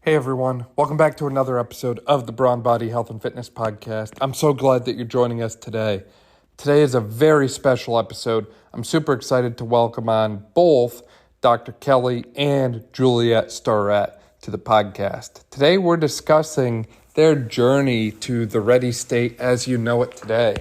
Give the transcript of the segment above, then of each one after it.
Hey everyone, welcome back to another episode of the Brawn Body Health and Fitness Podcast. I'm so glad that you're joining us today. Today is a very special episode. I'm super excited to welcome on both Dr. Kelly and Juliet Starrett to the podcast. Today we're discussing their journey to the ready state as you know it today.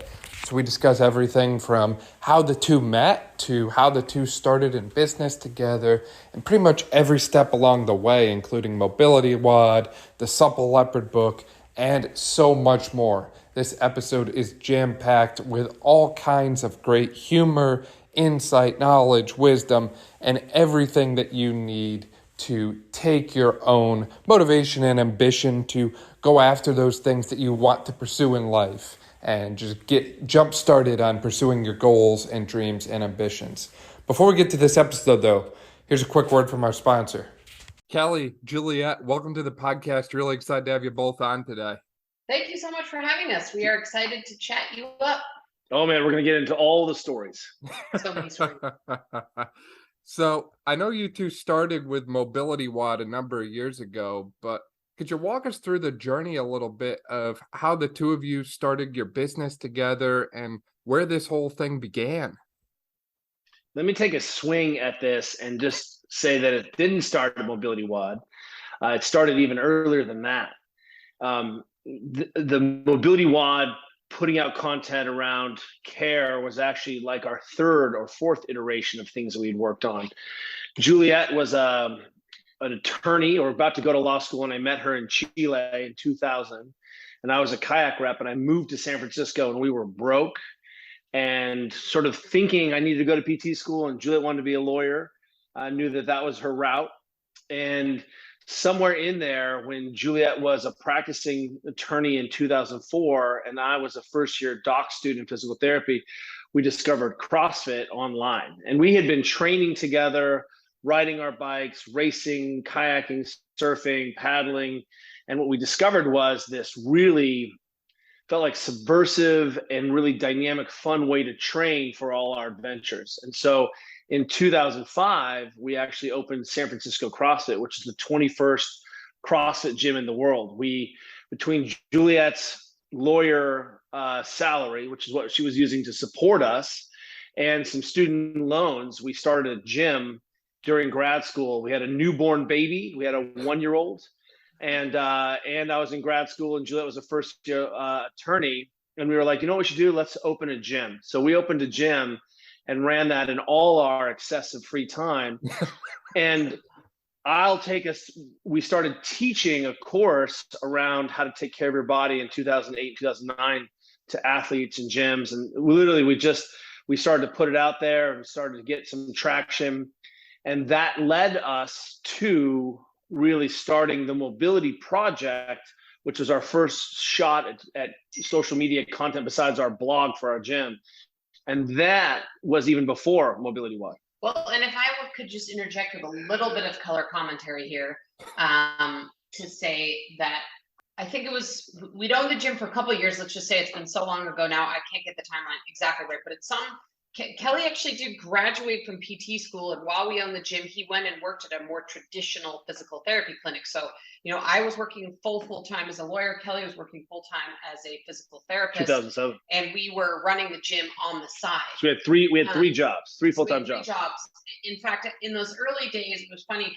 So we discuss everything from how the two met to how the two started in business together and pretty much every step along the way, including Mobility WOD, the Supple Leopard book, and so much more. This episode is jam-packed with all kinds of great humor, insight, knowledge, wisdom, and everything that you need to take your own motivation and ambition to go after those things that you want to pursue in life and just get jump started on pursuing your goals and dreams and ambitions. Before we get to this episode, though, here's a quick word from our sponsor. Kelly, Juliet, welcome to the podcast. Really excited to have you both on today. Thank you so much for having us. We are excited to chat you up. Oh man, we're going to get into all the stories. So many stories. So I know you two started with Mobility WOD a number of years ago, but could you walk us through the journey a little bit of how the two of you started your business together and where this whole thing began? Let me take a swing at this and just say that it didn't start at Mobility WOD. It started even earlier than that. The Mobility WOD putting out content around care was actually like our third or fourth iteration of things that we'd worked on. Juliet was an attorney or about to go to law school, and I met her in Chile in 2000. And I was a kayak rep, and I moved to San Francisco, and we were broke and sort of thinking I needed to go to PT school, and Juliet wanted to be a lawyer. I knew that that was her route. And somewhere in there, when Juliet was a practicing attorney in 2004, and I was a first-year doc student in physical therapy, we discovered CrossFit online. And we had been training together, riding our bikes, racing, kayaking, surfing, paddling. And what we discovered was this really felt like subversive and really dynamic, fun way to train for all our adventures. And so in 2005, we actually opened San Francisco CrossFit, which is the 21st CrossFit gym in the world. We, between Juliet's lawyer salary, which is what she was using to support us, and some student loans, we started a gym during grad school. We had a newborn baby. We had a 1-year-old. And I was in grad school, and Juliet was a first-year attorney. And we were like, you know what we should do? Let's open a gym. So we opened a gym and ran that in all our excessive free time. And we started teaching a course around how to take care of your body in 2008, 2009 to athletes and gyms. And we started to put it out there and started to get some traction. And that led us to really starting the Mobility Project, which was our first shot at social media content besides our blog for our gym. And that was even before Mobility WOD. Well, and if I could just interject with a little bit of color commentary here, to say that I think we'd owned the gym for a couple of years. Let's just say it's been so long ago now, I can't get the timeline exactly right, but Kelly actually did graduate from PT school, and while we owned the gym, he went and worked at a more traditional physical therapy clinic. So, I was working full-time as a lawyer. Kelly was working full-time as a physical therapist. 2007. And we were running the gym on the side. So we had three jobs, three full-time jobs. In fact, in those early days, it was funny.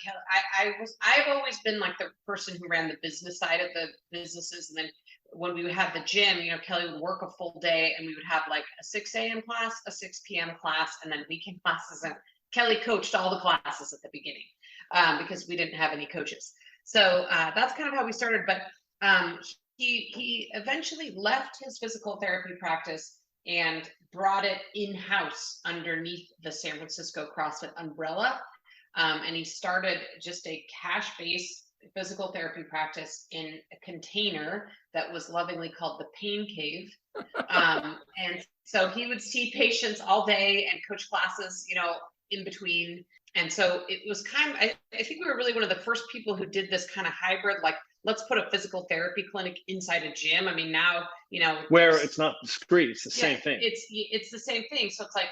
I've always been like the person who ran the business side of the businesses, and then when we would have the gym, Kelly would work a full day, and we would have like a 6 a.m. class, a 6 p.m. class, and then weekend classes. And Kelly coached all the classes at the beginning because we didn't have any coaches. So that's kind of how we started. But he eventually left his physical therapy practice and brought it in-house underneath the San Francisco CrossFit umbrella. And he started just a cash-based physical therapy practice in a container that was lovingly called the Pain Cave. And so he would see patients all day and coach classes, in between. And so it was I think we were really one of the first people who did this kind of hybrid, like, let's put a physical therapy clinic inside a gym. I mean, now, where it's not discrete, it's the same thing. It's the same thing. So it's like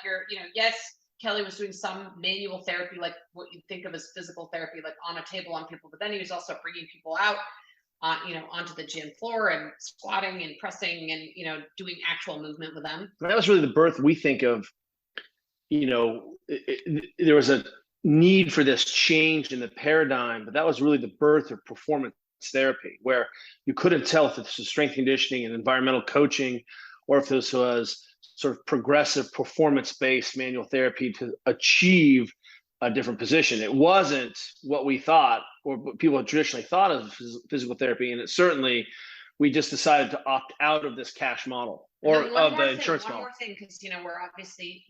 yes, Kelly was doing some manual therapy, like what you think of as physical therapy, like on a table on people, but then he was also bringing people out, onto the gym floor and squatting and pressing and, doing actual movement with them. That was really the birth, we think of, there was a need for this change in the paradigm, but that was really the birth of performance therapy, where you couldn't tell if this was strength conditioning and environmental coaching, or if this was sort of progressive performance-based manual therapy to achieve a different position. It wasn't what we thought, or what people had traditionally thought of physical therapy, and it certainly, we just decided to opt out of this cash model, or of the insurance model. One more thing, because we're obviously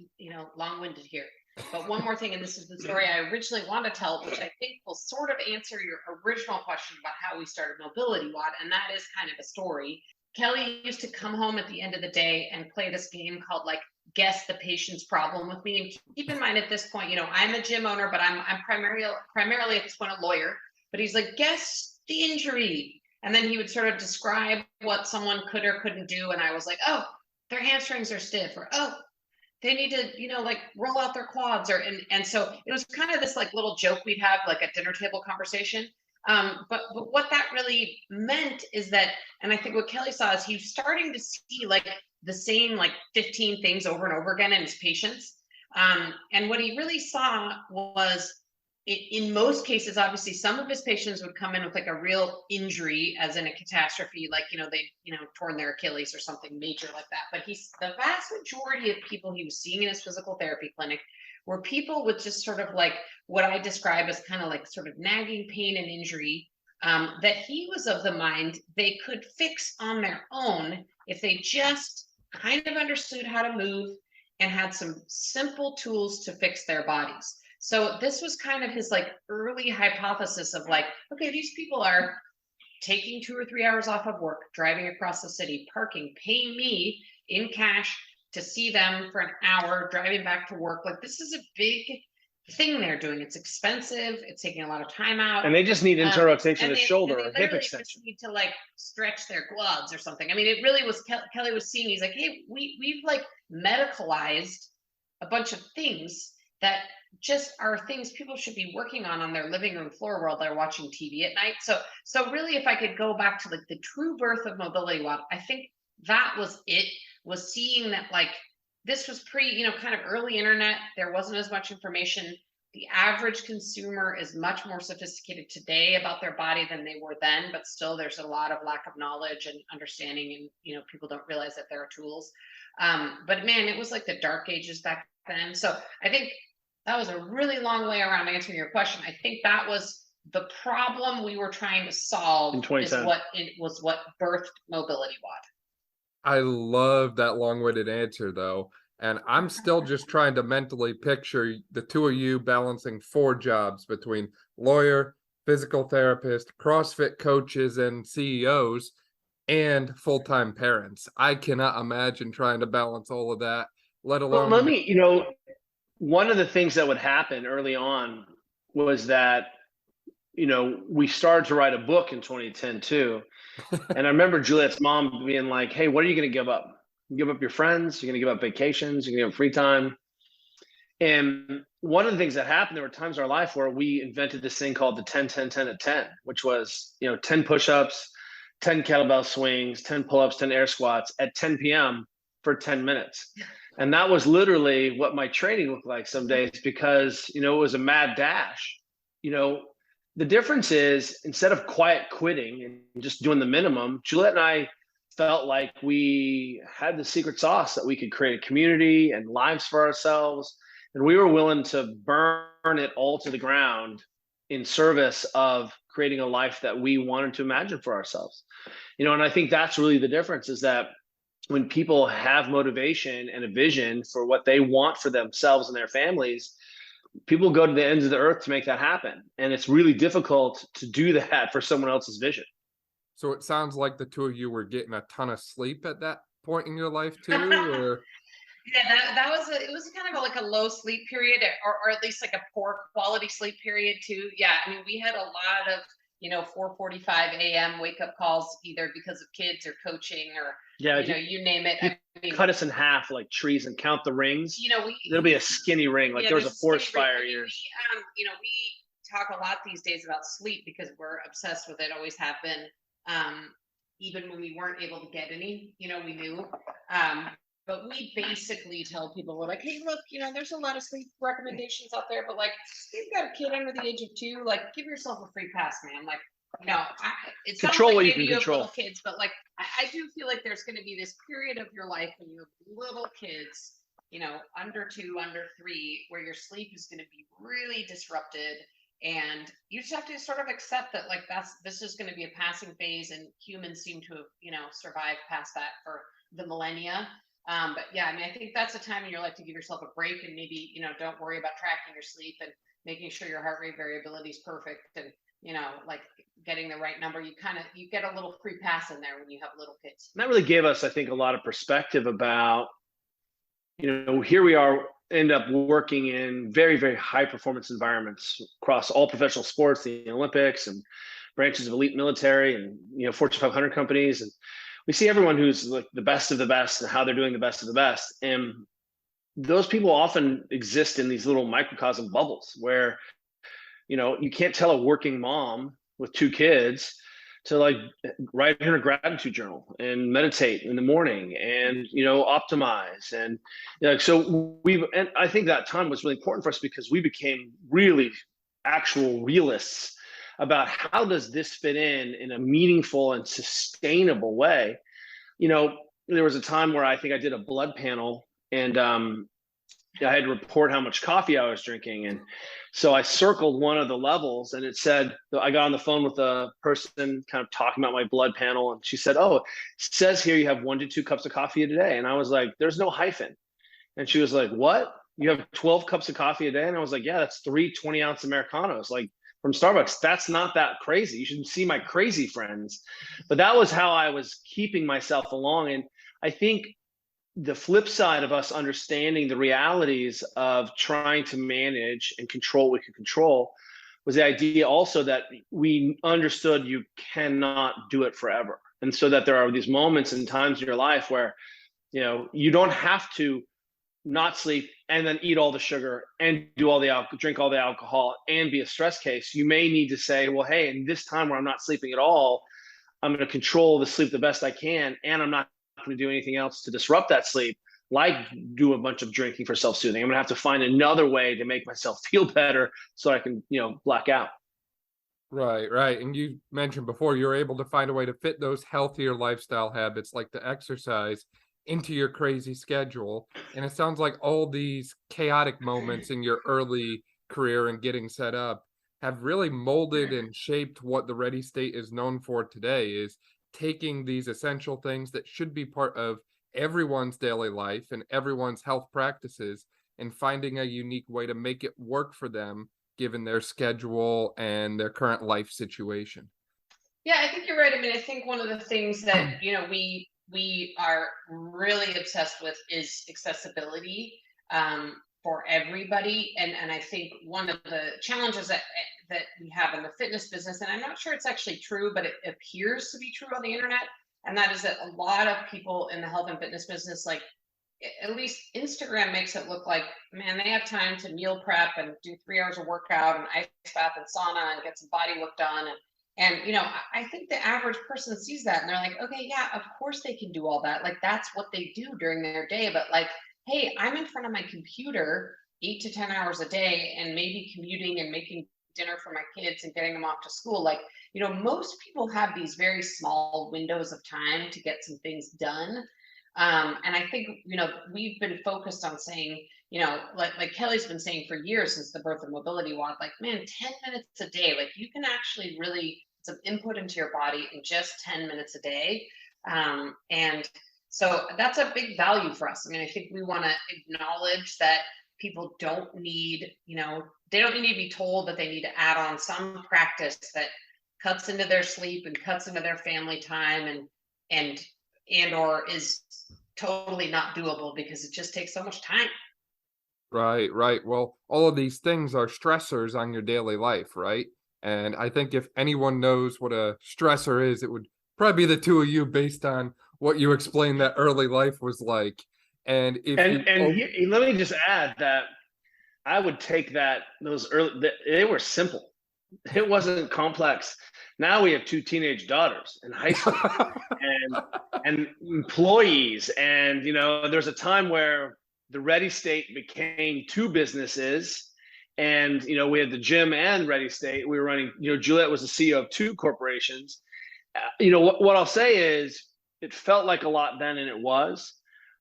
long-winded here. But one more thing, and this is the story I originally wanted to tell, which I think will sort of answer your original question about how we started Mobility WOD, and that is kind of a story. Kelly used to come home at the end of the day and play this game called guess the patient's problem with me. And keep in mind at this point, I'm a gym owner, but I'm primarily at this point a lawyer. But he's like, guess the injury. And then he would sort of describe what someone could or couldn't do. And I was like, oh, their hamstrings are stiff, or oh, they need to, roll out their quads, and so it was kind of this little joke we'd have, like a dinner table conversation. But what that really meant is that, and I think what Kelly saw is he was starting to see the same 15 things over and over again in his patients. And what he really saw was, in most cases, obviously, some of his patients would come in with a real injury, as in a catastrophe, they torn their Achilles or something major like that. But the vast majority of people he was seeing in his physical therapy clinic were people with just sort of what I describe as kind of sort of nagging pain and injury, that he was of the mind they could fix on their own if they just kind of understood how to move and had some simple tools to fix their bodies. So this was kind of his early hypothesis of okay, these people are taking 2 or 3 hours off of work, driving across the city, parking, paying me in cash to see them for an hour, driving back to work. This is a big thing they're doing. It's expensive. It's taking a lot of time out. And they just need interrotation of the shoulder or hip extension. Just need to stretch their quads or something. I mean, it really was, Kelly was seeing, he's like, hey, we've medicalized a bunch of things that just are things people should be working on their living room floor while they're watching TV at night. So really, if I could go back to the true birth of Mobility WOD, I think that was it, was seeing that this was pre, kind of early internet. There wasn't as much information. The average consumer is much more sophisticated today about their body than they were then, but still there's a lot of lack of knowledge and understanding, and people don't realize that there are tools. But man, it was the dark ages back then. So I think that was a really long way around answering your question. I think that was the problem we were trying to solve, in 2010. was what birthed Mobility WOD. I love that long-winded answer, though. And I'm still just trying to mentally picture the two of you balancing 4 jobs between lawyer, physical therapist, CrossFit coaches, and CEOs, and full-time parents. I cannot imagine trying to balance all of that, let alone... Well, let me, one of the things that would happen early on was that, we started to write a book in 2010 too. And I remember Juliet's mom being like, hey, what are you going to give up? You give up your friends, you're going to give up vacations, you're going to give up free time. And one of the things that happened, there were times in our life where we invented this thing called the 10-10-10 at 10, which was, 10 push-ups, 10 kettlebell swings, 10 pull-ups, 10 air squats at 10 p.m. for 10 minutes. And that was literally what my training looked like some days, because, it was a mad dash. The difference is, instead of quiet quitting and just doing the minimum, Juliet and I felt like we had the secret sauce that we could create a community and lives for ourselves. And we were willing to burn it all to the ground in service of creating a life that we wanted to imagine for ourselves. And I think that's really the difference, is that when people have motivation and a vision for what they want for themselves and their families, people go to the ends of the earth to make that happen. And it's really difficult to do that for someone else's vision. So it sounds like the two of you were getting a ton of sleep at that point in your life too, or... Yeah, it was kind of a low sleep period, or at least a poor quality sleep period too. Yeah, I mean, we had a lot of, 4:45 a.m. wake up calls, either because of kids or coaching or, Yeah, you name it. I mean, cut us in half like trees and count the rings. There'll be a skinny ring. Like there was a forest fire years. We talk a lot these days about sleep because we're obsessed with it, always have been. Even when we weren't able to get any, we knew. But we basically tell people, we're like, hey, look, there's a lot of sleep recommendations out there, but like, if you've got a kid under the age of 2, like, give yourself a free pass, man. Like, it sounds Control like what you maybe can you have control. little kids, but like, I do feel like there's going to be this period of your life when you have little kids, under 2, under 3, where your sleep is going to be really disrupted. And you just have to sort of accept that, like, this is going to be a passing phase, and humans seem to have, survived past that for the millennia. But yeah, I mean, I think that's a time in your life to give yourself a break and maybe, don't worry about tracking your sleep and making sure your heart rate variability is perfect and, like getting the right number. You get a little free pass in there when you have little kids. And that really gave us, I think, a lot of perspective about, here we are, end up working in very, very high performance environments across all professional sports, the Olympics and branches of elite military and, Fortune 500 companies. And we see everyone who's like the best of the best and how they're doing the best of the best. And those people often exist in these little microcosm bubbles where, you can't tell a working mom with 2 kids to like write in her gratitude journal and meditate in the morning and, optimize. And so and I think that time was really important for us because we became really actual realists about how does this fit in a meaningful and sustainable way. There was a time where I think I did a blood panel and I had to report how much coffee I was drinking. And so I circled one of the levels and it said, I got on the phone with a person kind of talking about my blood panel. And she said, oh, it says here you have 1 to 2 cups of coffee a day. And I was like, there's no hyphen. And she was like, what? You have 12 cups of coffee a day? And I was like, yeah, that's 3 20-ounce Americanos. Like, from Starbucks. That's not that crazy. You should see my crazy friends. But that was how I was keeping myself along. And I think the flip side of us understanding the realities of trying to manage and control what we could control was the idea also that we understood you cannot do it forever. And so that there are these moments and times in your life where, you don't have to not sleep and then eat all the sugar and do all the drink all the alcohol and be a stress case. You may need to say, well, hey, in this time where I'm not sleeping at all, I'm going to control the sleep the best I can. And I'm not going to do anything else to disrupt that sleep, like do a bunch of drinking for self-soothing. I'm going to have to find another way to make myself feel better so I can, black out. Right. And you mentioned before, you're able to find a way to fit those healthier lifestyle habits like the exercise into your crazy schedule. And it sounds like all these chaotic moments in your early career and getting set up have really molded and shaped what the Ready State is known for today, is taking these essential things that should be part of everyone's daily life and everyone's health practices and finding a unique way to make it work for them given their schedule and their current life situation. Yeah, I think you're right. I mean, I think one of the things that, we are really obsessed with is accessibility for everybody. And I think one of the challenges that we have in the fitness business, and I'm not sure it's actually true, but it appears to be true on the internet, and that is that a lot of people in the health and fitness business, like at least Instagram makes it look like, man, they have time to meal prep and do 3 hours of workout and ice bath and sauna and get some body work done. And I think the average person sees that and they're like, okay, yeah, of course they can do all that. Like, that's what they do during their day. But like, hey, I'm in front of my computer 8 to 10 hours a day and maybe commuting and making dinner for my kids and getting them off to school. Like, most people have these very small windows of time to get some things done. And I think, we've been focused on saying, like Kelly's been saying for years since the birth of Mobility Walk, like, man, 10 minutes a day, like you can actually really some input into your body in just 10 minutes a day. And so that's a big value for us. I mean, I think we want to acknowledge that people don't need, they don't need to be told that they need to add on some practice that cuts into their sleep and cuts into their family time and or is totally not doable because it just takes so much time. Right. Well, all of these things are stressors on your daily life, right? And I think if anyone knows what a stressor is, it would probably be the two of you based on what you explained that early life was like. And if you let me just add that I would take that those early they were simple. It wasn't complex. Now we have two teenage daughters in high school and employees, and there's a time where the Ready State became two businesses, and we had the gym and Ready State. We were running. Juliet was the CEO of two corporations. What I'll say is it felt like a lot then, and it was,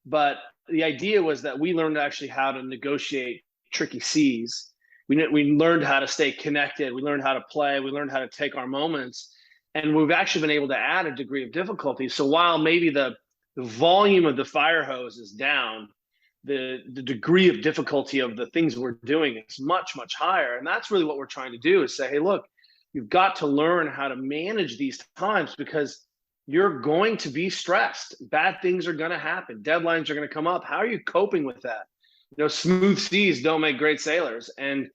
but the idea was that we learned actually how to negotiate tricky seas. We learned how to stay connected. We learned how to play. We learned how to take our moments. And we've actually been able to add a degree of difficulty. So while maybe the volume of the fire hose is down, the degree of difficulty of the things we're doing is much, much higher. And that's really what we're trying to do is say, hey, look, you've got to learn how to manage these times because you're going to be stressed. Bad things are going to happen. Deadlines are going to come up. How are you coping with that? Smooth seas don't make great sailors. And,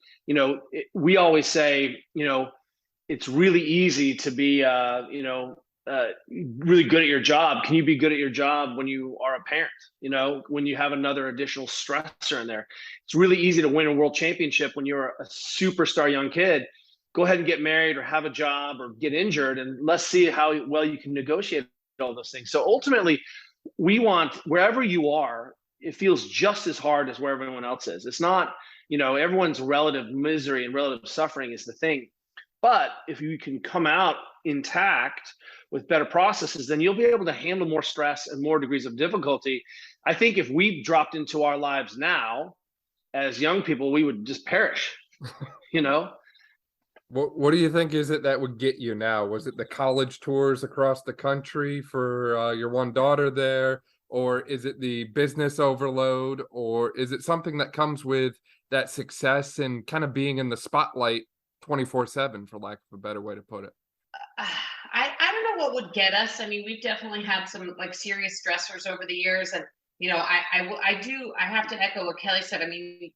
we always say, it's really easy to be, really good at your job. Can you be good at your job when you are a parent? When you have another additional stressor in there? It's really easy to win a world championship when you're a superstar young kid. Go ahead and get married or have a job or get injured, and let's see how well you can negotiate all those things. So ultimately, we want wherever you are, it feels just as hard as where everyone else is. It's not, everyone's relative misery and relative suffering is the thing. But if you can come out intact with better processes, then you'll be able to handle more stress and more degrees of difficulty. I think if we dropped into our lives now as young people, we would just perish, What do you think is it that would get you now? Was it the college tours across the country for your one daughter there? Or is it the business overload? Or is it something that comes with that success and kind of being in the spotlight 24/7, for lack of a better way to put it? I don't know what would get us. I mean, we've definitely had some serious stressors over the years. And, I have to echo what Kelly said. I mean,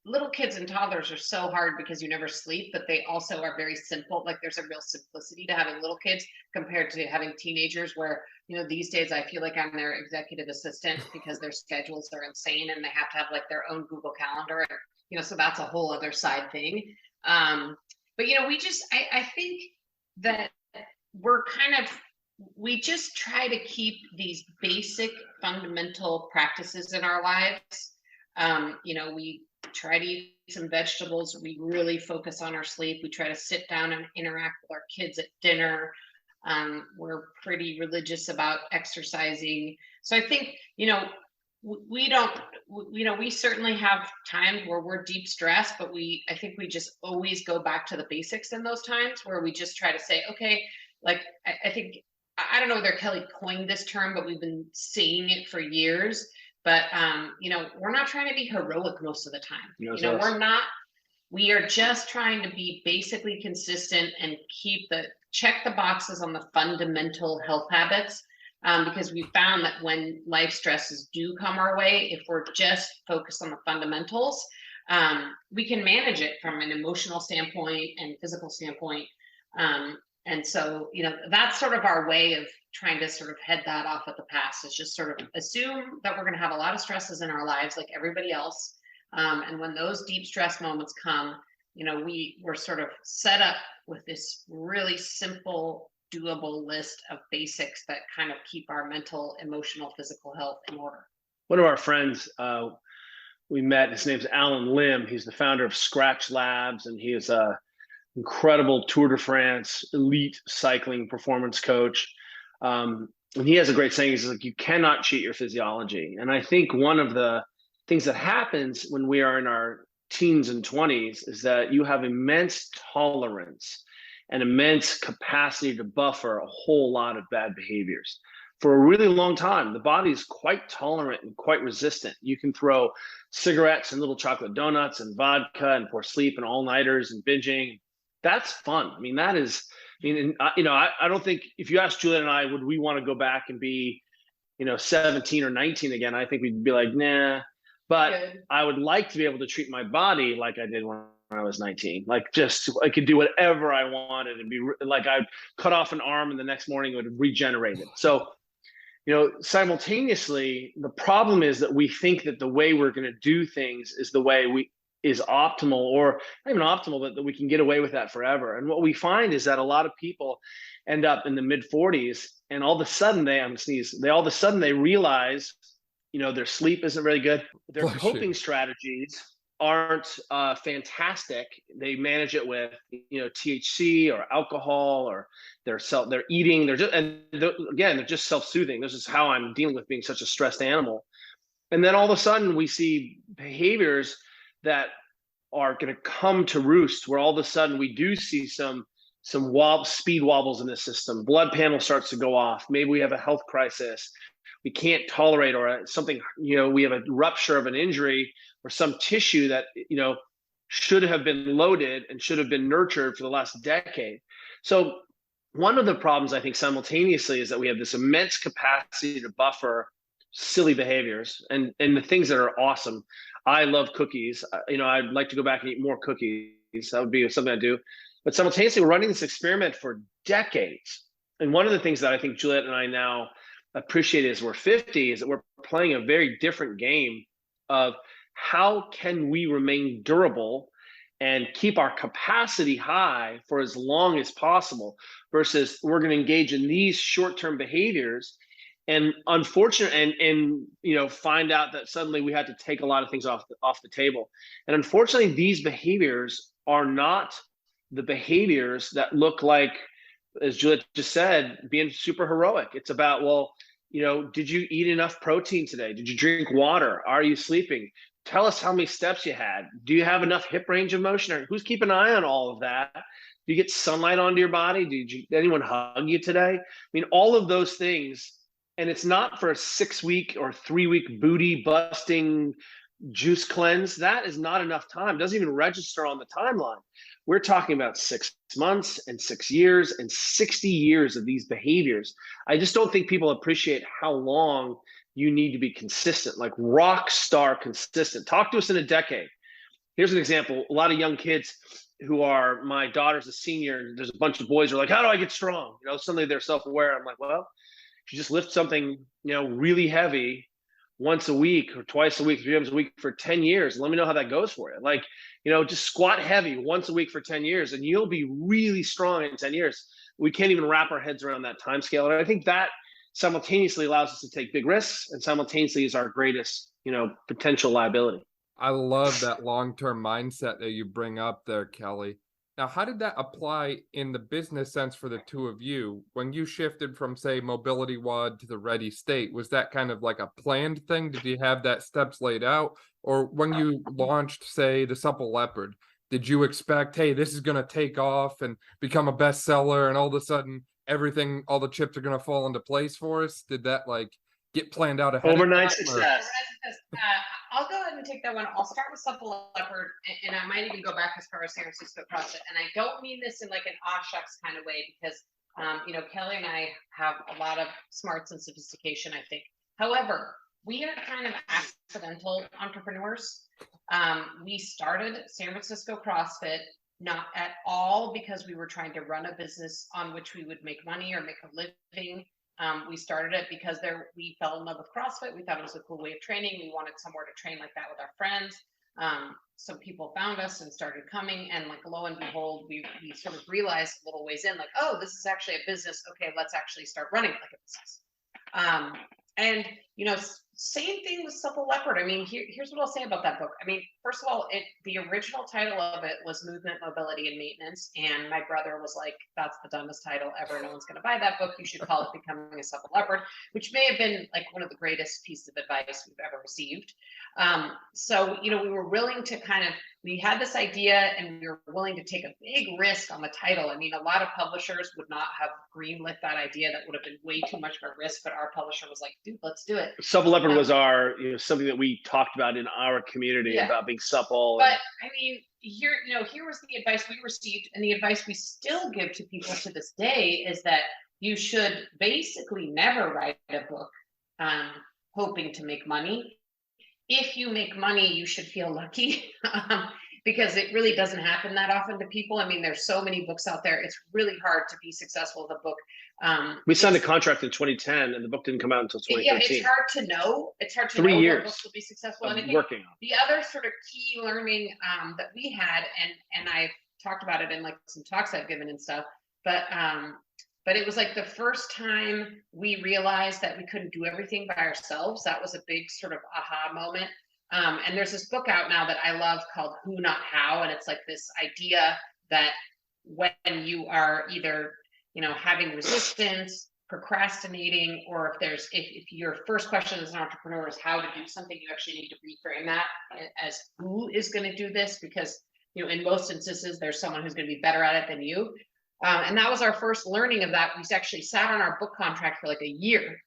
little kids and toddlers are so hard because you never sleep, but they also are very simple. Like there's a real simplicity to having little kids compared to having teenagers where, these days I feel like I'm their executive assistant because their schedules are insane and they have to have their own Google Calendar. And, so that's a whole other side thing. But, I think that we just try to keep these basic fundamental practices in our lives. We try to eat some vegetables. We really focus on our sleep. We try to sit down and interact with our kids at dinner. We're pretty religious about exercising. So I think, we certainly have times where we're deep stressed, but I think we just always go back to the basics in those times where we just try to say, okay, I think, I don't know whether Kelly coined this term, but we've been saying it for years. But, we're not trying to be heroic most of the time. We're not, we are just trying to be basically consistent and check the boxes on the fundamental health habits. Because we found that when life stresses do come our way, if we're just focused on the fundamentals, we can manage it from an emotional standpoint and physical standpoint. And so, that's sort of our way of trying to sort of head that off at the pass. Is just sort of assume that we're going to have a lot of stresses in our lives like everybody else. And when those deep stress moments come, we're sort of set up with this really simple, doable list of basics that kind of keep our mental, emotional, physical health in order. One of our friends we met, his name's Alan Lim. He's the founder of Scratch Labs, and he is a incredible Tour de France elite cycling performance coach. And he has a great saying. He's like, you cannot cheat your physiology. And I think one of the things that happens when we are in our teens and 20s is that you have immense tolerance and immense capacity to buffer a whole lot of bad behaviors. For a really long time, the body is quite tolerant and quite resistant. You can throw cigarettes and little chocolate donuts and vodka and pour sleep and all-nighters and binging. That's fun. I mean, that is, I don't think, if you ask Juliet and I, would we want to go back and be, 17 or 19 again? I think we'd be like, nah. But I would like to be able to treat my body like I did when I was 19. Like, just, I could do whatever I wanted and be like, I'd cut off an arm and the next morning it would regenerate it. So, simultaneously, the problem is that we think that the way we're going to do things is the way is optimal, or not even optimal, but that we can get away with that forever. And what we find is that a lot of people end up in the mid 40s, and all of a sudden they all of a sudden they realize, their sleep isn't very good. Their coping strategies aren't fantastic. They manage it with THC or alcohol, or they're eating. They're just self-soothing. This is how I'm dealing with being such a stressed animal. And then all of a sudden we see behaviors that are going to come to roost, where all of a sudden we do see some speed wobbles in the system. Blood panel starts to go off. Maybe we have a health crisis we can't tolerate, or something, we have a rupture of an injury or some tissue that, should have been loaded and should have been nurtured for the last decade. So one of the problems, I think, simultaneously, is that we have this immense capacity to buffer silly behaviors and the things that are awesome. I love cookies. I'd like to go back and eat more cookies. That would be something I do. But simultaneously, we're running this experiment for decades. And one of the things that I think Juliet and I now appreciate as we're 50 is that we're playing a very different game of how can we remain durable and keep our capacity high for as long as possible, versus we're going to engage in these short-term behaviors and find out that suddenly we had to take a lot of things off the table. And unfortunately, these behaviors are not the behaviors that look like, as Juliet just said, being super heroic. It's about, did you eat enough protein today? Did you drink water? Are you sleeping? Tell us how many steps you had. Do you have enough hip range of motion? Or who's keeping an eye on all of that? Do you get sunlight onto your body? Did anyone hug you today? I mean, all of those things. And it's not for a 6-week or 3-week booty busting juice cleanse. That is not enough time. It doesn't even register on the timeline. We're talking about 6 months and 6 years and 60 years of these behaviors. I just don't think people appreciate how long you need to be consistent, like rock star consistent. Talk to us in a decade. Here's an example. A lot of young kids my daughter's a senior, and there's a bunch of boys who are like, how do I get strong? Suddenly they're self-aware. I'm like, well, you just lift something, really heavy once a week or twice a week, 3 times a week for 10 years. Let me know how that goes for you. Like, just squat heavy once a week for 10 years and you'll be really strong in 10 years. We can't even wrap our heads around that time scale. And I think that simultaneously allows us to take big risks, and simultaneously is our greatest, potential liability. I love that long-term mindset that you bring up there, Kelly. Now, how did that apply in the business sense for the two of you? When you shifted from, say, mobility WOD to the ready state, was that kind of like a planned thing? Did you have that steps laid out? Or when you launched, say, the Supple Leopard, did you expect, hey, this is going to take off and become a bestseller, and all of a sudden all the chips are going to fall into place for us? Did that get planned out ahead? Overnight success. I'll go ahead and take that one. I'll start with Supple Leopard, and I might even go back as far as San Francisco CrossFit. And I don't mean this in like an aw shucks kind of way, because Kelly and I have a lot of smarts and sophistication, I think. However, we are kind of accidental entrepreneurs. We started San Francisco CrossFit not at all because we were trying to run a business on which we would make money or make a living. We started it because we fell in love with CrossFit. We thought it was a cool way of training. We wanted somewhere to train like that with our friends. So people found us and started coming, and lo and behold, we sort of realized a little ways in, oh, this is actually a business. Okay, let's actually start running it like a business. And same thing with Supple Leopard. I mean, here's what I'll say about that book. I mean, first of all, the original title of it was Movement, Mobility, and Maintenance. And my brother was like, that's the dumbest title ever. No one's going to buy that book. You should call it Becoming a Supple Leopard, which may have been one of the greatest pieces of advice we've ever received. So, we were willing to we had this idea, and we were willing to take a big risk on the title. I mean, a lot of publishers would not have greenlit that idea. That would have been way too much of a risk, but our publisher was like, dude, let's do it. Supple Leopard was our, something that we talked about in our community about being supple. But I mean, here was the advice we received, and the advice we still give to people to this day is that you should basically never write a book hoping to make money. If you make money, you should feel lucky. because it really doesn't happen that often to people. I mean, there's so many books out there. It's really hard to be successful with a book. We signed a contract in 2010 and the book didn't come out until 2013. Yeah, it's hard to know. It's hard to 3 know years what books will be successful. And I think working on. the other sort of key learning that we had, and I've talked about it in like some talks I've given and stuff, but it was like the first time we realized that we couldn't do everything by ourselves. That was a big sort of aha moment. And there's this book out now that I love called Who Not How, and it's like this idea that when you are either having resistance, procrastinating, or if your first question as an entrepreneur is how to do something, you actually need to reframe that as who is going to do this, because in most instances there's someone who's going to be better at it than you. And that was our first learning of that. We actually sat on our book contract for like a year,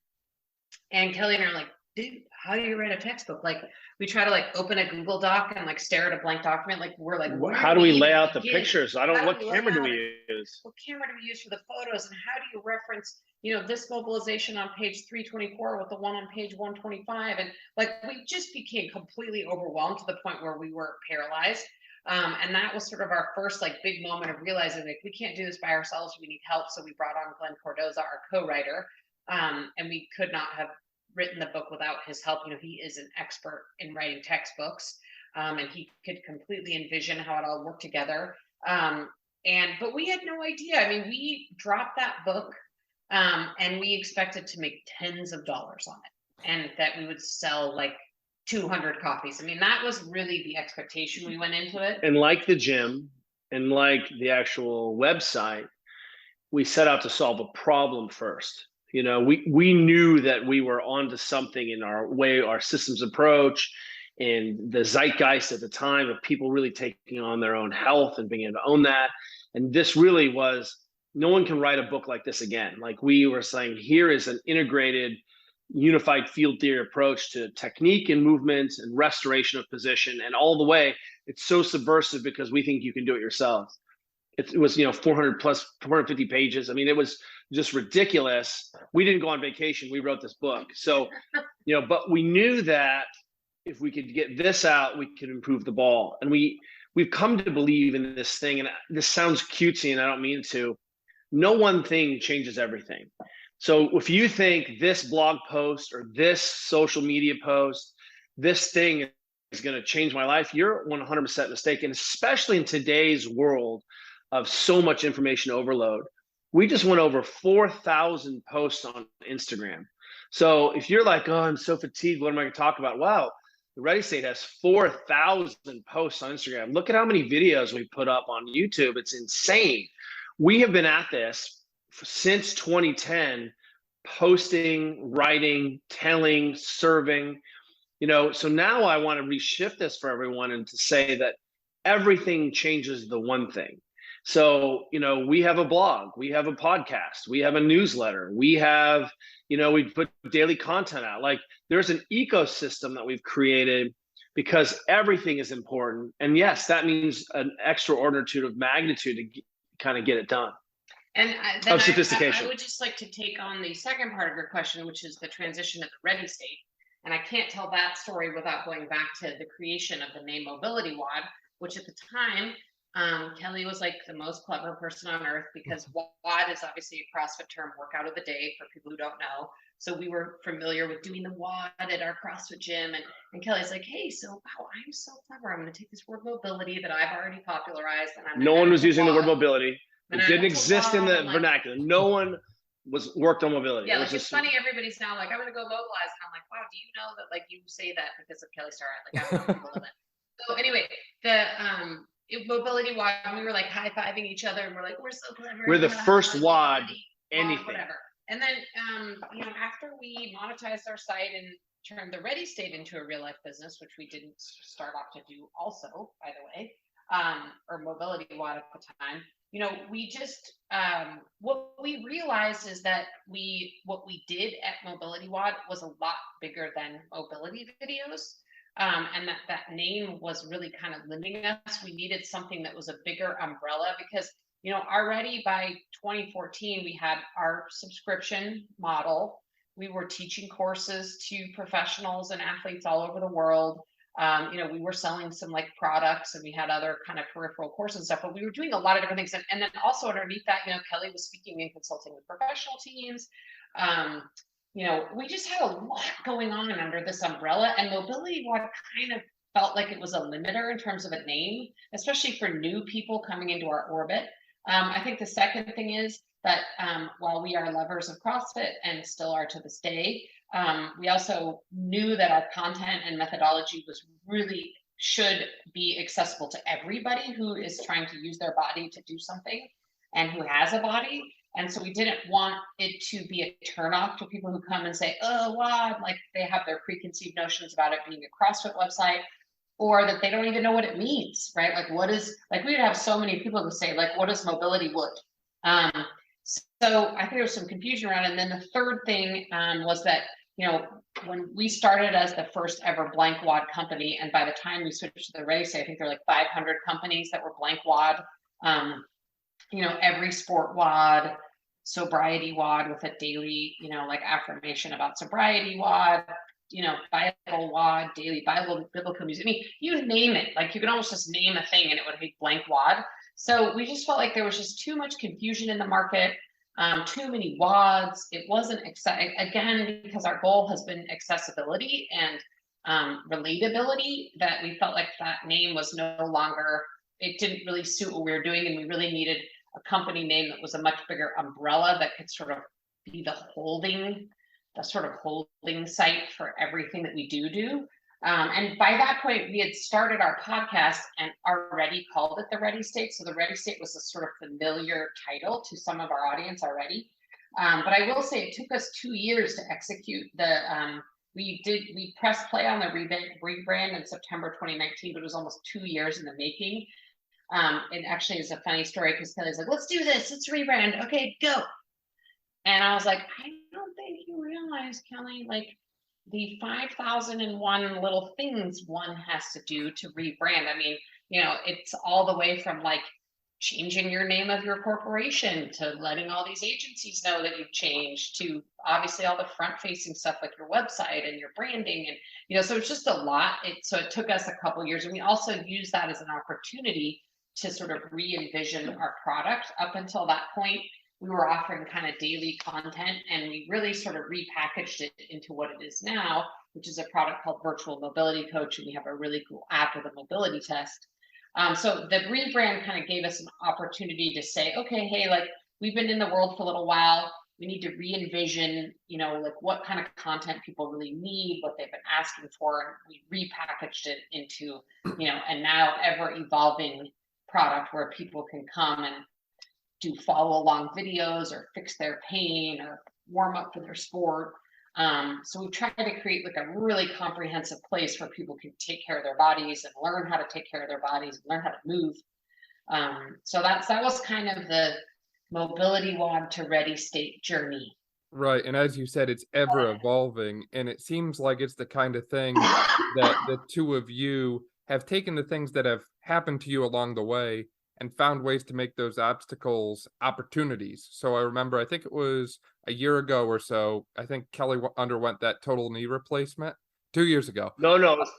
and Kelly and I are like, dude, how do you write a textbook? Like, we try to like open a Google Doc and like stare at a blank document. Like, we're like, how do we lay out the pictures? What camera do we use? What camera do we use for the photos? And how do you reference, this mobilization on page 324 with the one on page 125? And like, we just became completely overwhelmed to the point where we were paralyzed. And that was sort of our first like big moment of realizing like, we can't do this by ourselves. We need help. So we brought on Glenn Cordoza, our co-writer. And we could not have written the book without his help. He is an expert in writing textbooks, and he could completely envision how it all worked together. But we had no idea. I mean, we dropped that book, and we expected to make tens of dollars on it, and that we would sell like 200 copies. I mean, that was really the expectation we went into it. And like the gym and like the actual website, we set out to solve a problem first. We knew that we were onto something in our systems approach, and the zeitgeist at the time of people really taking on their own health and being able to own that. And this really was, no one can write a book like this again. Like, we were saying, here is an integrated, unified field theory approach to technique and movements and restoration of position, and all the way. It's so subversive because we think you can do it yourself. It was 400 plus 450 pages. I mean, it was just ridiculous. We didn't go on vacation. We wrote this book. So, but we knew that if we could get this out, we could improve the ball. And we've come to believe in this thing. And this sounds cutesy, and I don't mean to. No one thing changes everything. So if you think this blog post or this social media post, this thing is going to change my life, you're 100% mistaken, especially in today's world of so much information overload. We just went over 4,000 posts on Instagram. So if you're like, oh, I'm so fatigued, what am I going to talk about? Wow, the Ready State has 4,000 posts on Instagram. Look at how many videos we put up on YouTube. It's insane. We have been at this since 2010, posting, writing, telling, serving. So now I want to reshift this for everyone and to say that everything changes the one thing. So, we have a blog, we have a podcast, we have a newsletter, we have, we put daily content out. Like, there's an ecosystem that we've created because everything is important. And yes, that means an extra order of magnitude to kind of get it done. And of sophistication. I would just like to take on the second part of your question, which is the transition to the Ready State. And I can't tell that story without going back to the creation of the name Mobility WOD, which at the time, Kelly was like the most clever person on earth, because WOD is obviously a CrossFit term, workout of the day, for people who don't know. So we were familiar with doing the WOD at our CrossFit gym. And Kelly's like, hey, so wow, I'm so clever. I'm going to take this word mobility that I've already popularized. And no one was using the word mobility. It didn't exist in the vernacular. No one worked on mobility. Yeah, it's funny. Everybody's now like, I'm going to go mobilize. And I'm like, wow, do you know that like you say that because of Kelly Starrett? Like, I don't know. So anyway, Mobility WOD, we were like high-fiving each other, and we're like, we're so clever. We're the first WOD anything. Whatever. And then, after we monetized our site and turned the Ready State into a real-life business, which we didn't start off to do also, by the way, or Mobility WOD at the time, we just, what we realized is that what we did at Mobility WOD was a lot bigger than mobility videos. And that name was really kind of limiting us. We needed something that was a bigger umbrella because, already by 2014, we had our subscription model. We were teaching courses to professionals and athletes all over the world. We were selling some like products, and we had other kind of peripheral courses and stuff, but we were doing a lot of different things. And then also underneath that, Kelly was speaking and consulting with professional teams. We just had a lot going on under this umbrella, and Mobility WOD kind of felt like it was a limiter in terms of a name, especially for new people coming into our orbit. I think the second thing is that while we are lovers of CrossFit and still are to this day, we also knew that our content and methodology should be accessible to everybody who is trying to use their body to do something and who has a body. And so we didn't want it to be a turnoff to people who come and say, oh, WOD, like they have their preconceived notions about it being a CrossFit website, or that they don't even know what it means, right? Like we would have so many people who say, like, what is Mobility WOD? So I think there was some confusion around it. And then the third thing was that, when we started as the first ever blank WOD company, and by the time we switched to the race, I think there were like 500 companies that were blank WOD. Every sport WOD, sobriety WOD with a daily, like affirmation about sobriety WOD, Bible WOD, daily biblical music. I mean, you name it. Like you can almost just name a thing and it would be blank WOD. So we just felt like there was just too much confusion in the market. Too many WODs. It wasn't again, because our goal has been accessibility and relatability, that we felt like that name was no longer, it didn't really suit what we were doing, and we really needed a company name that was a much bigger umbrella that could sort of be the sort of holding site for everything that we do. And by that point, we had started our podcast and already called it The Ready State. So The Ready State was a sort of familiar title to some of our audience already. But I will say it took us 2 years to execute we pressed play on the rebrand in September 2019, but it was almost 2 years in the making. It actually is a funny story because Kelly's like, let's do this, let's rebrand. Okay, go. And I was like, I don't think you realize, Kelly, like the 5,001 little things one has to do to rebrand. I mean, it's all the way from like changing your name of your corporation to letting all these agencies know that you've changed, to obviously all the front facing stuff like your website and your branding. And, so it's just a lot. So it took us a couple years, and we also used that as an opportunity to sort of re-envision our product. Up until that point, we were offering kind of daily content, and we really sort of repackaged it into what it is now, which is a product called Virtual Mobility Coach. And we have a really cool app with a mobility test. So the rebrand kind of gave us an opportunity to say, okay, hey, like we've been in the world for a little while. We need to re-envision, like what kind of content people really need, what they've been asking for. And we repackaged it into, a now ever evolving product where people can come and do follow along videos or fix their pain or warm up for their sport. So we tried to create like a really comprehensive place where people can take care of their bodies and learn how to take care of their bodies, and learn how to move. So that was kind of the Mobility WOD to Ready State journey. Right. And as you said, it's ever evolving, and it seems like it's the kind of thing that the two of you have taken the things that have happened to you along the way and found ways to make those obstacles opportunities. So I remember, I think it was a year ago or so, I think Kelly underwent that total knee replacement 2 years ago. No, it was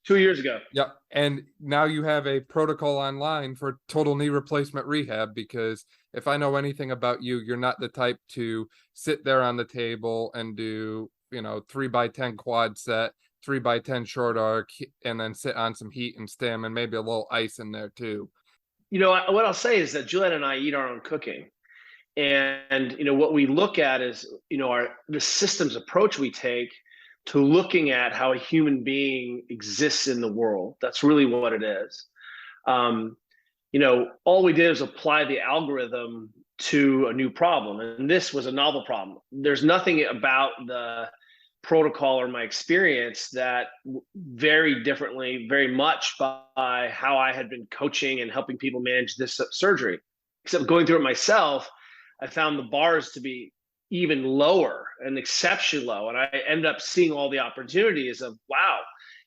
2 years ago. Yep. And now you have a protocol online for total knee replacement rehab, because if I know anything about you, you're not the type to sit there on the table and do, 3x10 quad set, 3x10 short arc, and then sit on some heat and stim and maybe a little ice in there too. What I'll say is that Juliet and I eat our own cooking. And, what we look at is, the systems approach we take to looking at how a human being exists in the world. That's really what it is. All we did is apply the algorithm to a new problem. And this was a novel problem. There's nothing about the protocol or my experience that varied differently very much by how I had been coaching and helping people manage this surgery. Except going through it myself, I found the bars to be even lower and exceptionally low. And I ended up seeing all the opportunities of, wow,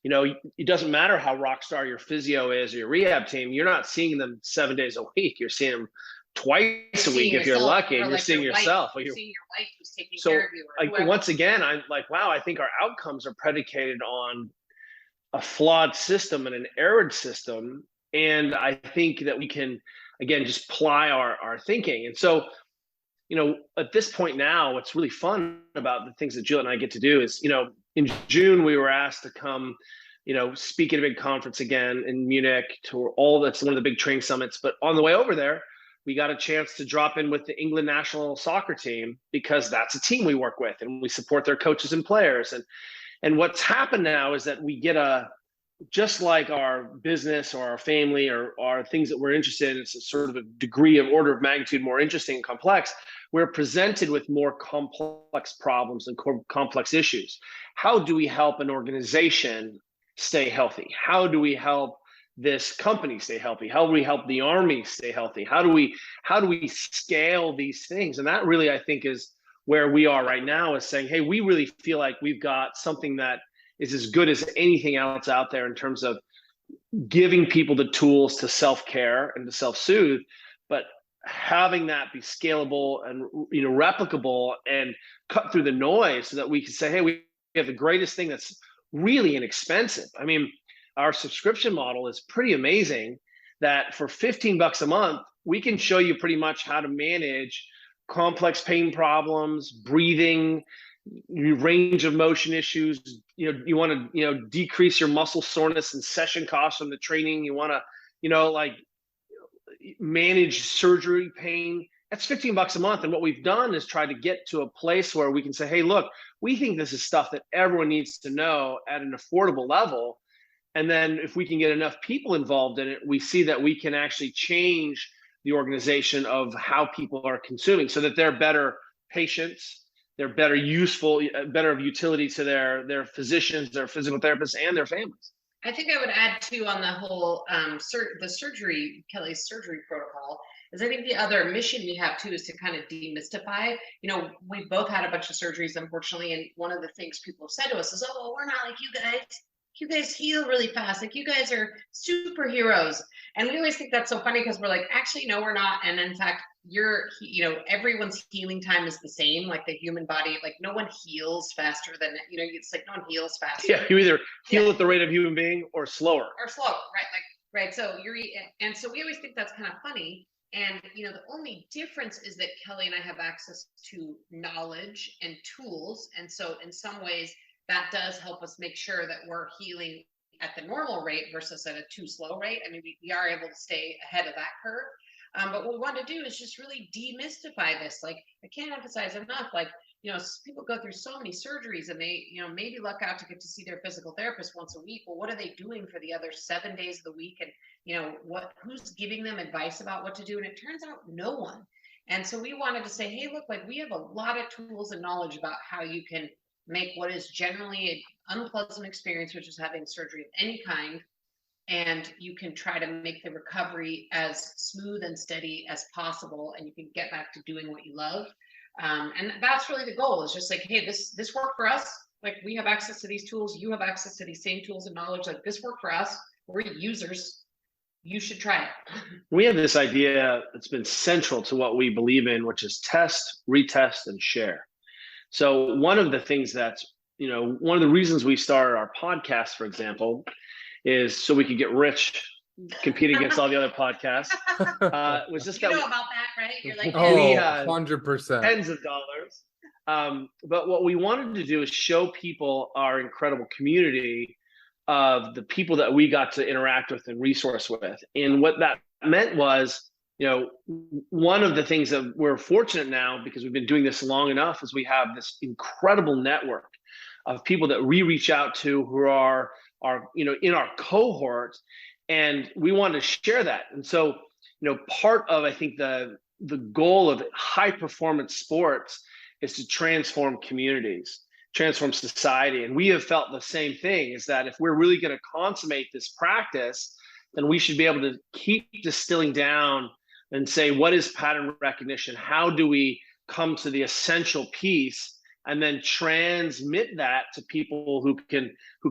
it doesn't matter how rock star your physio is or your rehab team, you're not seeing them 7 days a week. You're seeing them twice a week if you're lucky, and you're seeing yourself. You're seeing your wife who's taking care of you. Once again, I'm like, wow, I think our outcomes are predicated on a flawed system and an error system. And I think that we can, again, just ply our thinking. And so, at this point now, what's really fun about the things that Juliet and I get to do is, in June, we were asked to come, speak at a big conference again in Munich that's one of the big training summits. But on the way over there, we got a chance to drop in with the England national soccer team, because that's a team we work with and we support their coaches and players. And what's happened now is that we get just like our business or our family or our things that we're interested in, it's a sort of a degree of order of magnitude more interesting and complex. We're presented with more complex problems and complex issues. How do we help an organization stay healthy? How do we help this company stay healthy? How do we help the army stay healthy? How do we scale these things? And that really, I think, is where we are right now, is saying, hey, we really feel like we've got something that is as good as anything else out there in terms of giving people the tools to self-care and to self-soothe, but having that be scalable and replicable and cut through the noise, so that we can say, hey, we have the greatest thing that's really inexpensive. I mean, our subscription model is pretty amazing, that for $15 a month, we can show you pretty much how to manage complex pain problems, breathing, range of motion issues. You want to decrease your muscle soreness and session costs from the training. You want to manage surgery pain. That's $15 a month. And what we've done is try to get to a place where we can say, hey, look, we think this is stuff that everyone needs to know at an affordable level. And then if we can get enough people involved in it, we see that we can actually change the organization of how people are consuming, so that they're better patients, they're better better of utility to their physicians, their physical therapists, and their families. I think I would add too, on the whole the surgery, Kelly's surgery protocol, is I think the other mission we have too is to kind of demystify. We both had a bunch of surgeries, unfortunately, and one of the things people have said to us is, oh, well, we're not like you guys. You guys heal really fast. Like, you guys are superheroes. And we always think that's so funny, because we're like, actually, no, we're not. And in fact, everyone's healing time is the same. Like, the human body, like, no one heals faster than, it's like no one heals faster. Yeah, you either heal at the rate of human being or slower. Right. So and so we always think that's kind of funny. And, the only difference is that Kelly and I have access to knowledge and tools. And so in some ways, that does help us make sure that we're healing at the normal rate versus at a too slow rate. I mean, we are able to stay ahead of that curve. But what we want to do is just really demystify this. Like, I can't emphasize enough, like, people go through so many surgeries, and they, maybe luck out to get to see their physical therapist once a week. Well, what are they doing for the other 7 days of the week? And, who's giving them advice about what to do? And it turns out no one. And so we wanted to say, hey, look, like, we have a lot of tools and knowledge about how you can make what is generally an unpleasant experience, which is having surgery of any kind, and you can try to make the recovery as smooth and steady as possible, and you can get back to doing what you love. And that's really the goal, is just like, hey, this worked for us. Like, we have access to these tools. You have access to these same tools and knowledge. Like, this worked for us. We're users. You should try it. We have this idea that's been central to what we believe in, which is test, retest, and share. So one of the things that's, one of the reasons we started our podcast, for example, is so we could get rich competing against all the other podcasts. Was just about that, right? You're like, we had 100%. Tens of dollars. But what we wanted to do is show people our incredible community of the people that we got to interact with and resource with. And what that meant was, one of the things that we're fortunate now, because we've been doing this long enough, is we have this incredible network of people that we reach out to who are in our cohort, and we want to share that. And so, part of, I think, the goal of high performance sports is to transform communities, transform society. And we have felt the same thing, is that if we're really going to consummate this practice, then we should be able to keep distilling down and say, what is pattern recognition? How do we come to the essential piece, and then transmit that to people who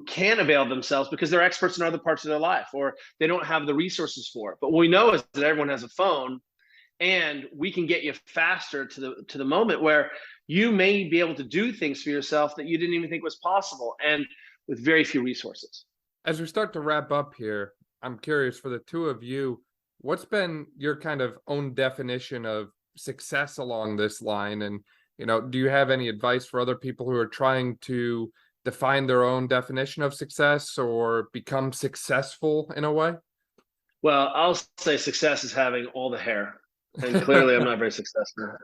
can avail themselves because they're experts in other parts of their life, or they don't have the resources for it. But what we know is that everyone has a phone, and we can get you faster to the moment where you may be able to do things for yourself that you didn't even think was possible, and with very few resources. As we start to wrap up here, I'm curious for the two of you, what's been your kind of own definition of success along this line? And, do you have any advice for other people who are trying to define their own definition of success or become successful in a way? Well, I'll say success is having all the hair, and clearly I'm not very successful.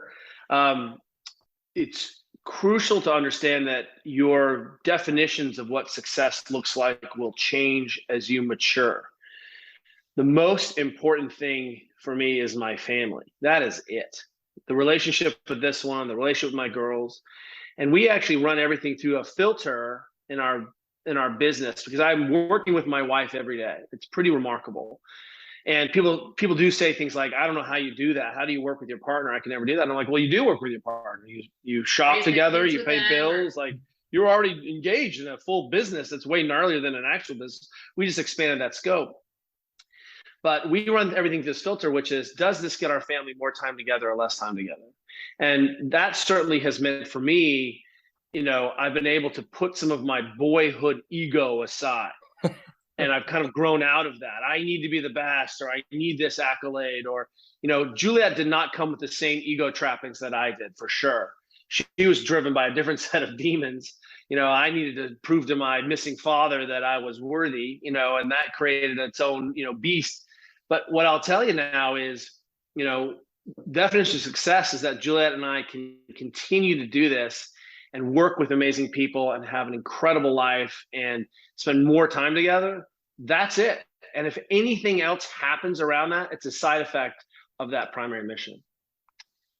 It's crucial to understand that your definitions of what success looks like will change as you mature. The most important thing for me is my family. That is it. The relationship with this one, the relationship with my girls, and we actually run everything through a filter in our business because I'm working with my wife every day. It's pretty remarkable. And people do say things like, I don't know how you do that. How do you work with your partner? I can never do that. And I'm like, well, you do work with your partner. You shop together, you pay bills. Like, you're already engaged in a full business that's way gnarlier than an actual business. We just expanded that scope. But we run everything through this filter, which is, does this get our family more time together or less time together? And that certainly has meant for me, I've been able to put some of my boyhood ego aside. And I've kind of grown out of that. I need to be the best, or I need this accolade, or, Juliet did not come with the same ego trappings that I did, for sure. She was driven by a different set of demons. I needed to prove to my missing father that I was worthy, and that created its own, beast. But what I'll tell you now is, definition of success is that Juliet and I can continue to do this and work with amazing people and have an incredible life and spend more time together. That's it. And if anything else happens around that, it's a side effect of that primary mission.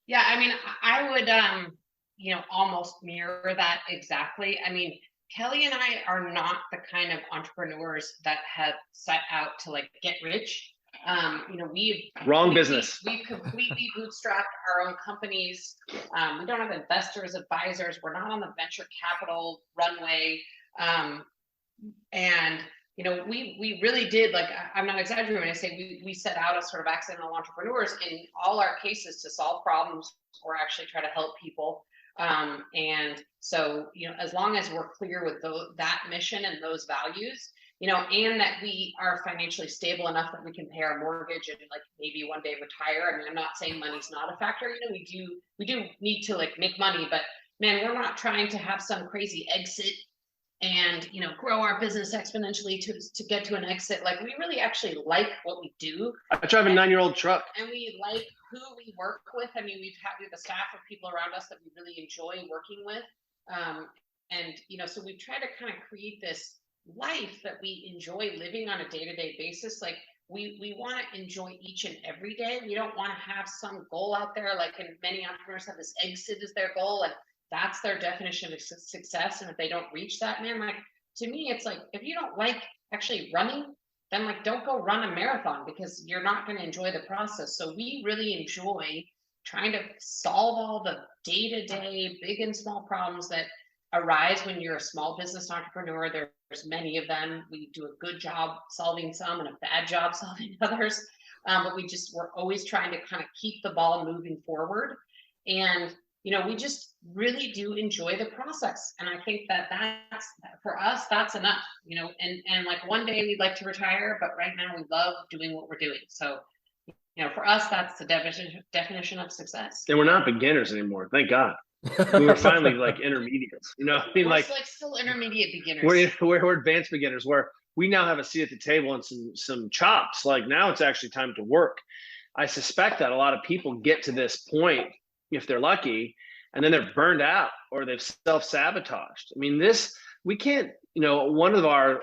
Yeah, I mean, I would, almost mirror that exactly. I mean, Kelly and I are not the kind of entrepreneurs that have set out to get rich. Business. We've completely bootstrapped our own companies. We don't have investors, advisors. We're not on the venture capital runway. And we really did, I'm not exaggerating when I say we set out as sort of accidental entrepreneurs in all our cases to solve problems or actually try to help people. And so, as long as we're clear with that mission and those values, and that we are financially stable enough that we can pay our mortgage and maybe one day retire. I mean, I'm not saying money's not a factor. We do need to make money, but man, we're not trying to have some crazy exit and grow our business exponentially to get to an exit. We really actually like what we do. I drive a 9-year-old truck, and we like who we work with. I mean, we have a staff of people around us that we really enjoy working with, and so we try to kind of create this life that we enjoy living on a day-to-day basis. We want to enjoy each and every day. We don't want to have some goal out there, and many entrepreneurs have this exit as their goal, and that's their definition of success. And if they don't reach that, man, to me, it's if you don't like actually running, then don't go run a marathon because you're not going to enjoy the process. So we really enjoy trying to solve all the day-to-day big and small problems that arise when you're a small business entrepreneur. There's many of them. We do a good job solving some and a bad job solving others. But we're always trying to kind of keep the ball moving forward. And, we just really do enjoy the process. And I think that's, for us, that's enough, and one day we'd like to retire, but right now we love doing what we're doing. So, for us, that's the definition of success. And we're not beginners anymore. Thank God. We were finally intermediates, we're still intermediate beginners. We're advanced beginners where we now have a seat at the table and some chops. Now it's actually time to work. I suspect that a lot of people get to this point, if they're lucky, and then they're burned out or they've self-sabotaged. I mean, we can't, one of our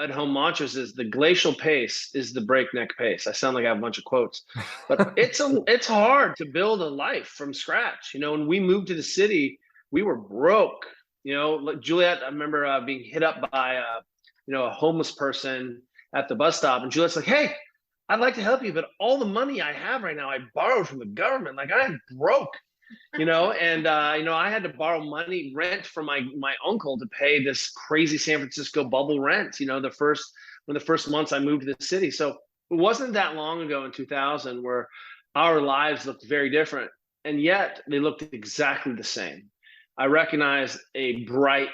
at-home mantras is the glacial pace is the breakneck pace. I sound like I have a bunch of quotes, but it's hard to build a life from scratch. When we moved to the city, we were broke. Juliet, I remember being hit up by a homeless person at the bus stop, and Juliet's like, "Hey, I'd like to help you, but all the money I have right now, I borrowed from the government. I'm broke." And I had to borrow rent from my uncle to pay this crazy San Francisco bubble rent, the first months I moved to the city. So it wasn't that long ago in 2000 where our lives looked very different, and yet they looked exactly the same. I recognized a bright,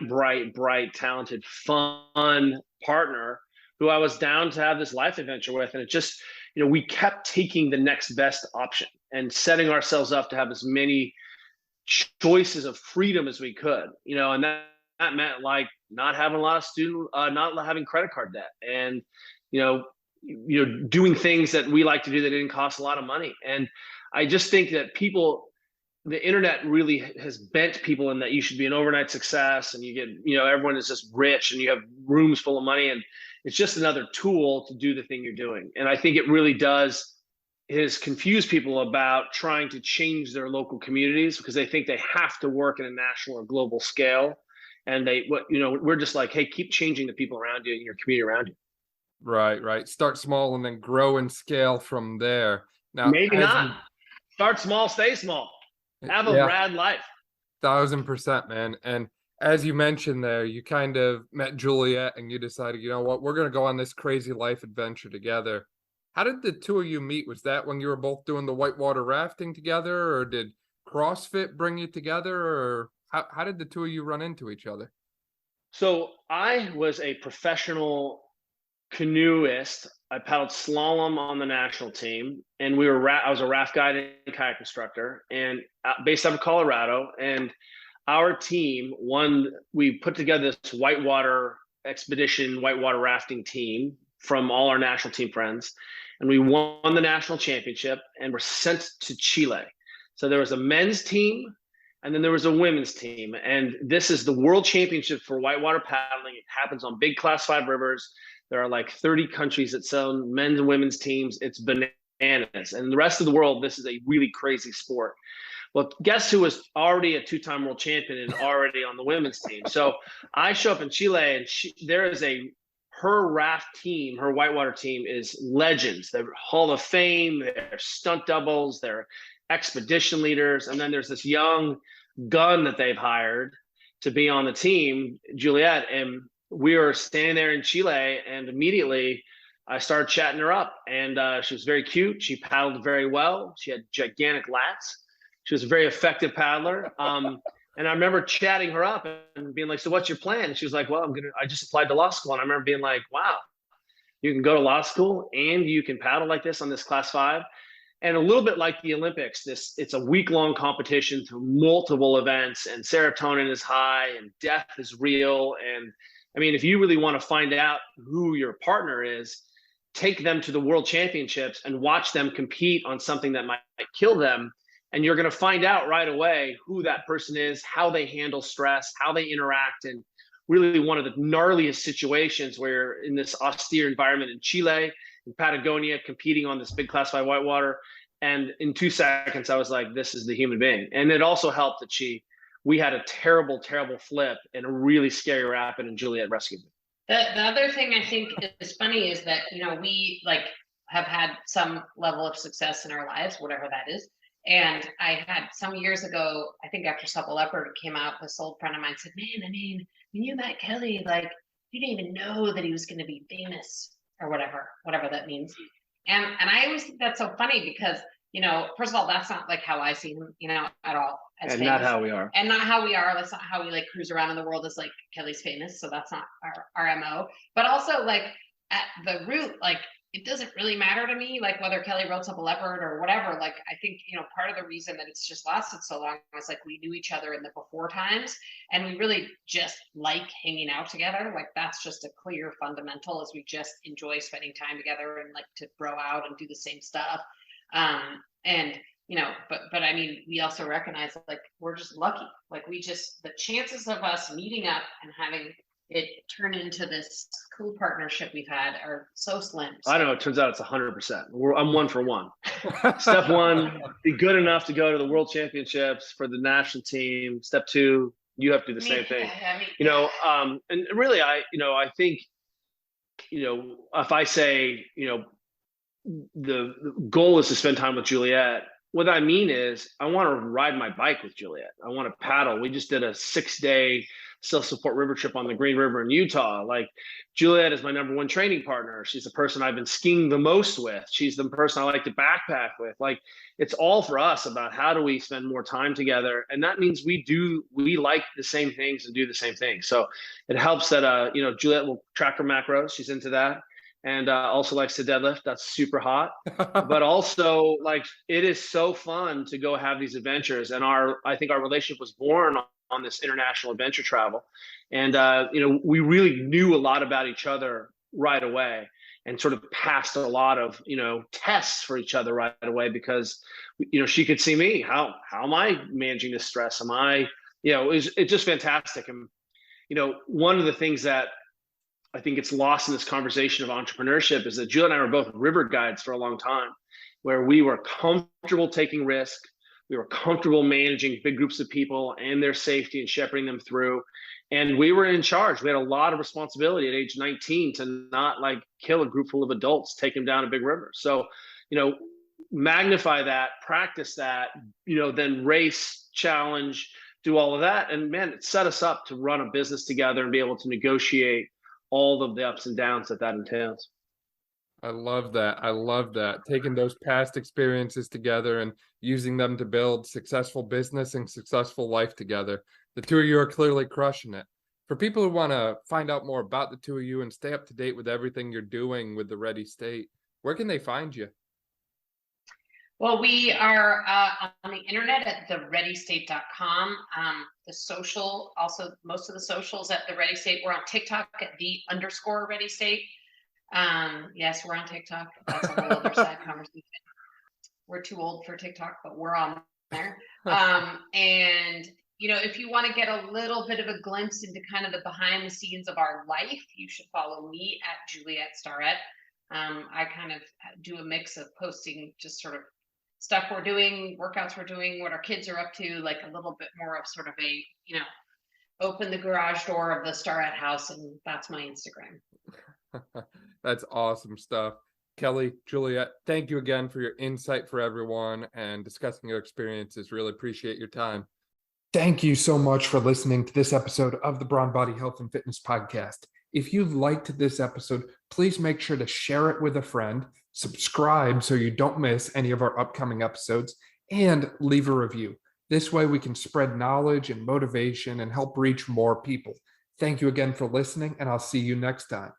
talented, fun partner who I was down to have this life adventure with. And it just, we kept taking the next best option and setting ourselves up to have as many choices of freedom as we could, and that meant like not having a lot of not having credit card debt, and, doing things that we like to do that didn't cost a lot of money. And I just think that the internet really has bent people in that you should be an overnight success, and you get, everyone is just rich and you have rooms full of money, and it's just another tool to do the thing you're doing. And I think it really has confused people about trying to change their local communities because they think they have to work in a national or global scale. And we're just like, hey, keep changing the people around you and your community around you. Right. Start small and then grow and scale from there. Now, maybe not. Start small, stay small. Have a rad life. 1000%, man. And as you mentioned there, you kind of met Juliet and you decided, you know what, we're going to go on this crazy life adventure together. How did the two of you meet? Was that when you were both doing the Whitewater rafting together, or did CrossFit bring you together, or how did the two of you run into each other? So I was a professional canoeist. I paddled slalom on the national team, and I was a raft guide and kayak instructor, and based out of Colorado. And our team we put together this Whitewater expedition, Whitewater rafting team from all our national team friends. And we won the national championship and were sent to Chile. So there was a men's team and then there was a women's team. And this is the world championship for whitewater paddling. It happens on big class 5 rivers. There are like 30 countries that sell men's and women's teams. It's bananas. And the rest of the world, this is a really crazy sport. Well, guess who was already a 2-time world champion and already on the women's team? So I show up in Chile, and there is her raft team, her whitewater team is legends. They're Hall of Fame, they're stunt doubles, they're expedition leaders. And then there's this young gun that they've hired to be on the team, Juliet. And we were standing there in Chile, and immediately I started chatting her up. And she was very cute. She paddled very well. She had gigantic lats. She was a very effective paddler. And I remember chatting her up and being like, so what's your plan? And she was like, well, I just applied to law school. And I remember being like, wow, you can go to law school and you can paddle like this on this class 5. And a little bit like the Olympics, it's a week-long competition through multiple events, and serotonin is high and death is real. And I mean, if you really want to find out who your partner is, take them to the world championships and watch them compete on something that might kill them. And you're going to find out right away who that person is, how they handle stress, how they interact. And really one of the gnarliest situations where in this austere environment in Chile, in Patagonia, competing on this big class 5 whitewater. And in 2 seconds, I was like, this is the human being. And it also helped that we had a terrible, terrible flip and a really scary rapid, and Juliet rescued me. The other thing I think is funny is that, we have had some level of success in our lives, whatever that is. And I had some years ago, I think after Supple Leopard came out, this old friend of mine said, man, I mean, when you met Kelly, you didn't even know that he was going to be famous or whatever that means. And I always think that's so funny because, first of all, that's not like how I see him, at all. As and famous. Not how we are. And not how we are. That's not how we cruise around in the world as Kelly's famous. So that's not our MO. But also at the root, it doesn't really matter to me, whether Kelly rode Supple Leopard or whatever. I think, part of the reason that it's just lasted so long is we knew each other in the before times, and we really just like hanging out together. That's just a clear fundamental, as we just enjoy spending time together and to bro out and do the same stuff. And, but I mean, we also recognize we're just lucky. The chances of us meeting up and having it turn into this cool partnership we've had are so slim. I don't know. It turns out it's 100%. I'm 1 for 1. Step 1, be good enough to go to the world championships for the national team. Step 2, you have to do the same thing. And really, I think, if I say, the goal is to spend time with Juliet, what I mean is I want to ride my bike with Juliet. I want to paddle. We just did a 6-day self-support river trip on the Green River in Utah. Juliet is my number 1 training partner. She's the person I've been skiing the most with. She's the person I like to backpack with. It's all for us about how do we spend more time together. And that means we like the same things and do the same things. So it helps that, Juliet will track her macros. She's into that. and also likes to deadlift. That's super hot. But also, like, it is so fun to go have these adventures. And I think our relationship was born on this international adventure travel. And, we really knew a lot about each other right away, and sort of passed a lot of, tests for each other right away, because, she could see me. How am I managing this stress? Am I, it's just fantastic. And, one of the things that I think it's lost in this conversation of entrepreneurship is that Jill and I were both river guides for a long time, where we were comfortable taking risk. We were comfortable managing big groups of people and their safety and shepherding them through. And we were in charge. We had a lot of responsibility at age 19 to not like kill a group full of adults, take them down a big river. So, magnify that, practice that, then race, challenge, do all of that. And man, it set us up to run a business together and be able to negotiate all of the ups and downs that entails. I love that. I love that. Taking those past experiences together and using them to build successful business and successful life together. The two of you are clearly crushing it. For people who want to find out more about the two of you and stay up to date with everything you're doing with the Ready State, where can they find you? Well, we are on the internet at thereadystate.com. The social, also most of the socials at the Ready State. We're on TikTok at _Ready State. Yes, we're on TikTok. That's a whole other side conversation. We're too old for TikTok, but we're on there. And if you want to get a little bit of a glimpse into kind of the behind the scenes of our life, you should follow me at Juliet Starrett. I kind of do a mix of posting just sort of stuff we're doing, workouts we're doing, what our kids are up to, like a little bit more of sort of a, open the garage door of the Starrett house, and that's my Instagram. That's awesome stuff. Kelly, Juliet, thank you again for your insight for everyone and discussing your experiences. Really appreciate your time. Thank you so much for listening to this episode of the Brawn Body Health and Fitness Podcast. If you liked this episode, please make sure to share it with a friend, subscribe so you don't miss any of our upcoming episodes, and leave a review. This way we can spread knowledge and motivation and help reach more people. Thank you again for listening, and I'll see you next time.